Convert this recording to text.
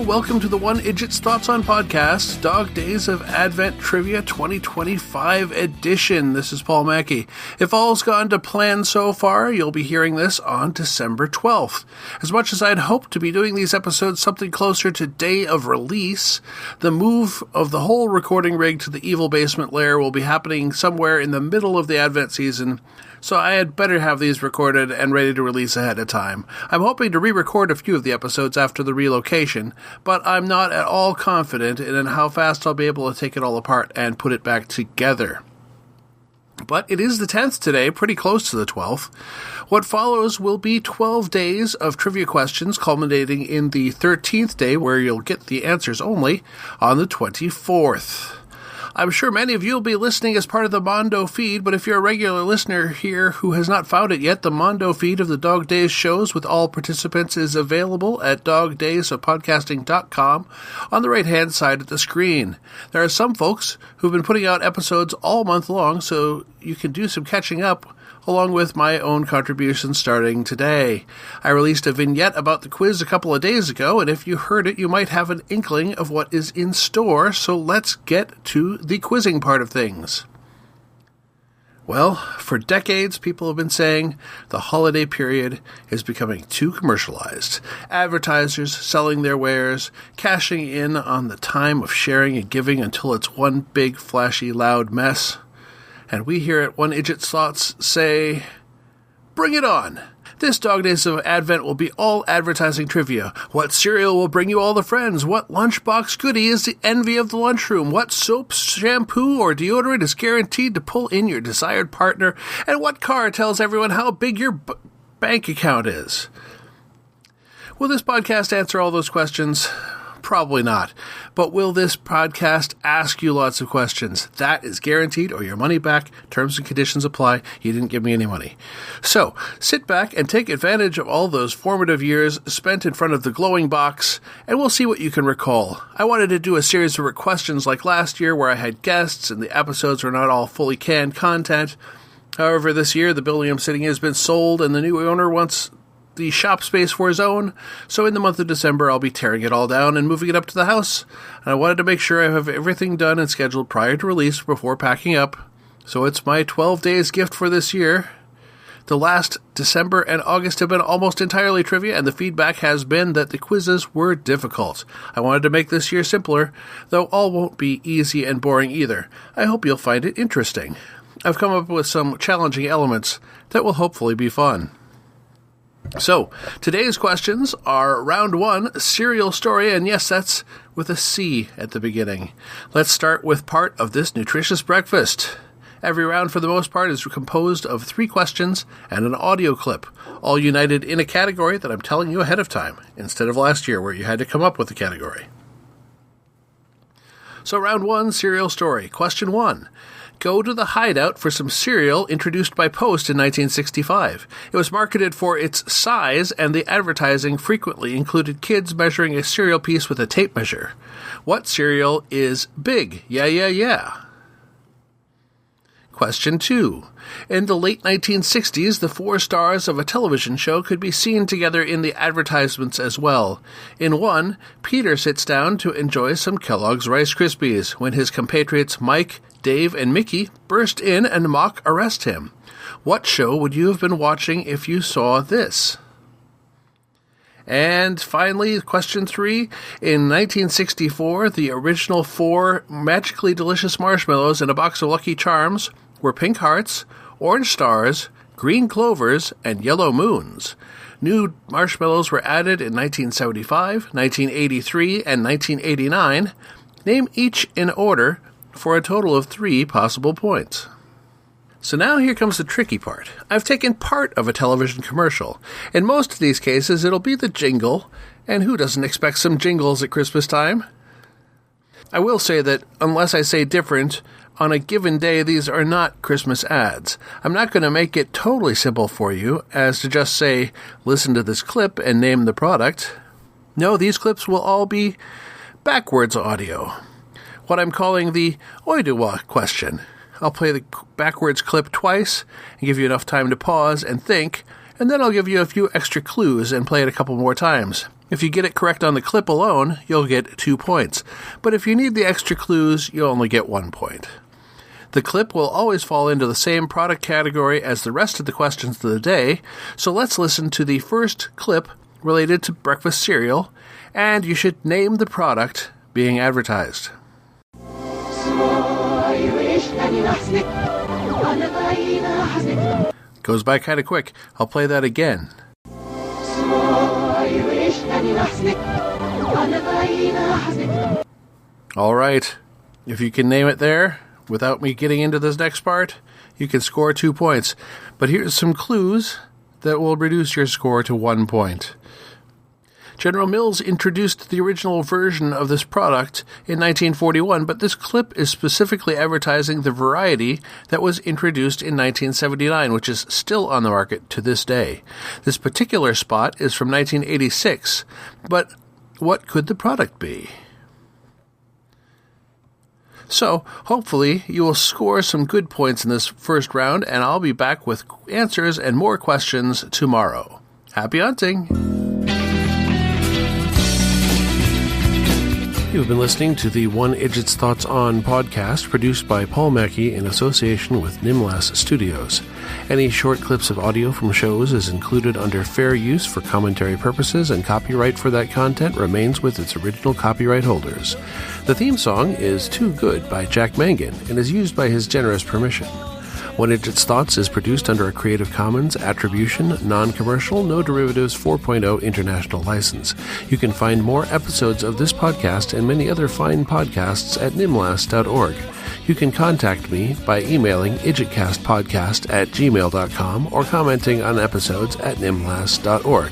welcome to the One Idjit's Thoughts on Podcast, Dog Days of Advent Trivia 2025 edition. This is Paul Mackey. If all's gone to plan so far, you'll be hearing this on December 12th. As much as I'd hoped to be doing these episodes something closer to day of release, the move of the whole recording rig to the evil basement lair will be happening somewhere in the middle of the Advent season, so I had better have these recorded and ready to release ahead of time. I'm hoping to re-record a few of the episodes after the relocation, but I'm not at all confident in how fast I'll be able to take it all apart and put it back together. But it is the 10th today, pretty close to the 12th. What follows will be 12 days of trivia questions, culminating in the 13th day, where you'll get the answers only, on the 24th. I'm sure many of you will be listening as part of the Mondo feed, but if you're a regular listener here who has not found it yet, the Mondo feed of the Dog Days shows with all participants is available at dogdaysofpodcasting.com on the right-hand side of the screen. There are some folks who've been putting out episodes all month long, so you can do some catching up along with my own contributions starting today. I released a vignette about the quiz a couple of days ago, and if you heard it, you might have an inkling of what is in store, so let's get to the quizzing part of things. Well, for decades, people have been saying the holiday period is becoming too commercialized. Advertisers selling their wares, cashing in on the time of sharing and giving until it's one big, flashy, loud mess. And we here at One Idjit's Thoughts say, bring it on! This Dog Days of Advent will be all advertising trivia. What cereal will bring you all the friends? What lunchbox goodie is the envy of the lunchroom? What soap, shampoo, or deodorant is guaranteed to pull in your desired partner? And what car tells everyone how big your bank account is? Will this podcast answer all those questions? Probably not. But will this podcast ask you lots of questions? That is guaranteed, or your money back. Terms and conditions apply. You didn't give me any money. So, sit back and take advantage of all those formative years spent in front of the glowing box, and we'll see what you can recall. I wanted to do a series of questions like last year where I had guests and the episodes were not all fully canned content. However, this year the building I'm sitting in has been sold and the new owner wants the shop space for his own, so in the month of December I'll be tearing it all down and moving it up to the house, and I wanted to make sure I have everything done and scheduled prior to release before packing up, so it's my 12 days gift for this year. The last December and August have been almost entirely trivia, and the feedback has been that the quizzes were difficult. I wanted to make this year simpler, though all won't be easy and boring either. I hope you'll find it interesting. I've come up with some challenging elements that will hopefully be fun. So, today's questions are round 1, cereal story, and yes, that's with a C at the beginning. Let's start with part of this nutritious breakfast. Every round, for the most part, is composed of 3 questions and an audio clip, all united in a category that I'm telling you ahead of time, instead of last year where you had to come up with the category. So, round 1, cereal story. Question 1. Go to the hideout for some cereal introduced by Post in 1965. It was marketed for its size, and the advertising frequently included kids measuring a cereal piece with a tape measure. What cereal is big? Yeah. Question 2. In the late 1960s, the 4 stars of a television show could be seen together in the advertisements as well. In one, Peter sits down to enjoy some Kellogg's Rice Krispies when his compatriots Mike, Dave, and Mickey burst in and mock arrest him. What show would you have been watching if you saw this? And finally, question 3. In 1964, the original 4 magically delicious marshmallows in a box of Lucky Charms were pink hearts, orange stars, green clovers, and yellow moons. New marshmallows were added in 1975, 1983, and 1989. Name each in order for a total of 3 possible points. So now here comes the tricky part. I've taken part of a television commercial. In most of these cases, it'll be the jingle, and who doesn't expect some jingles at Christmas time? I will say that, unless I say different, on a given day these are not Christmas ads. I'm not going to make it totally simple for you, as to just say, listen to this clip and name the product. No, these clips will all be backwards audio. What I'm calling the Oidewa question. I'll play the backwards clip twice and give you enough time to pause and think, and then I'll give you a few extra clues and play it a couple more times. If you get it correct on the clip alone, you'll get 2 points. But if you need the extra clues, you'll only get 1 point. The clip will always fall into the same product category as the rest of the questions of the day, so let's listen to the first clip related to breakfast cereal, and you should name the product being advertised. Goes by kind of quick. I'll play that again. All right. If you can name it there, without me getting into this next part, you can score 2 points. But here's some clues that will reduce your score to 1 point. General Mills introduced the original version of this product in 1941, but this clip is specifically advertising the variety that was introduced in 1979, which is still on the market to this day. This particular spot is from 1986, but what could the product be? So, hopefully, you will score some good points in this first round, and I'll be back with answers and more questions tomorrow. Happy hunting! You've been listening to the One Idjit's Thoughts On podcast, produced by Paul Mackey in association with Nimlas Studios. Any short clips of audio from shows is included under fair use for commentary purposes, and copyright for that content remains with its original copyright holders. The theme song is Too Good by Jack Mangan and is used by his generous permission. One Idjit's Thoughts is produced under a Creative Commons Attribution, Non-Commercial, No Derivatives 4.0 International License. You can find more episodes of this podcast and many other fine podcasts at nimlas.org. You can contact me by emailing idjitcastpodcast@gmail.com or commenting on episodes at nimlas.org.